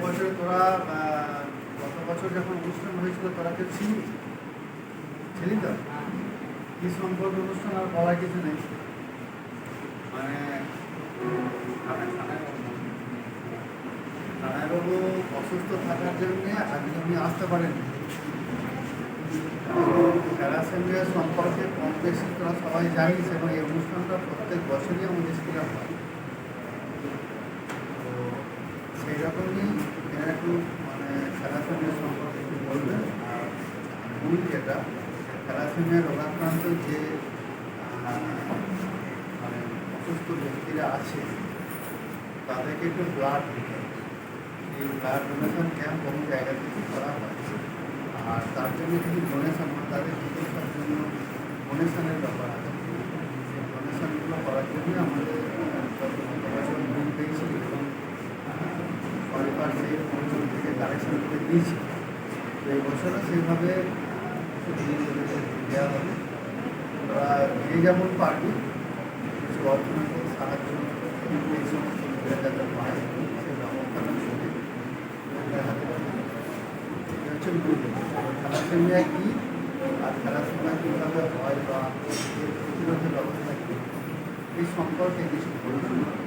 বছর তোরা গত বছর যখন অনুষ্ঠান হয়েছিল তোরা কেউ ছিলি তো কি সম্পর্ক অনুষ্ঠান আর বলার কিছু নেই। মানে থানায়বাবু অসুস্থ থাকার জন্যে আজকে উনি আসতে পারেননি। থ্যালাসেমিয়া সম্পর্কে কম বেশি তোরা সবাই জানিস এবং এই অনুষ্ঠানটা প্রত্যেক বছরই আমাদের স্কুলে হয়। তো সেই রকমই এরা একটু মানে থ্যালাসেমিয়া সম্পর্কে একটু বলবেন। আর মূল যেটা থ্যালাসেমিয়া রোগাক্রান্ত যে মানে অসুস্থ ব্যক্তিরা আছে তাদেরকে একটু ব্লাড দিতে হবে। এই ব্লাড ডোনেশন ক্যাম্প বহু জায়গা থেকে করা হয়। আর তার জন্য কিছু ডোনেশন তাদের চিকিৎসার জন্য ডোনেশনের ব্যাপার আছে। সেই ডোনেশনগুলো করার জন্য আমাদের গত বছর লোন পেয়েছি এবং সরকার সেই অঞ্চল থেকে কালেকশন করে দিয়েছি। তো এই বছরও সেইভাবে দেওয়া হবে। ওরা যে যেমন পারবে কিছু অর্থনৈতিক সাহায্য এই সমস্ত লোকেরা যাতে পায় সেই ব্যবস্থাটা করে হাতে হচ্ছে মূল। থ্যালাসেমিয়া কী আর থ্যালাসেমিয়া কীভাবে হয় বা প্রতিরোধের ব্যবস্থা কী এই সম্পর্কে কিছু বলুন।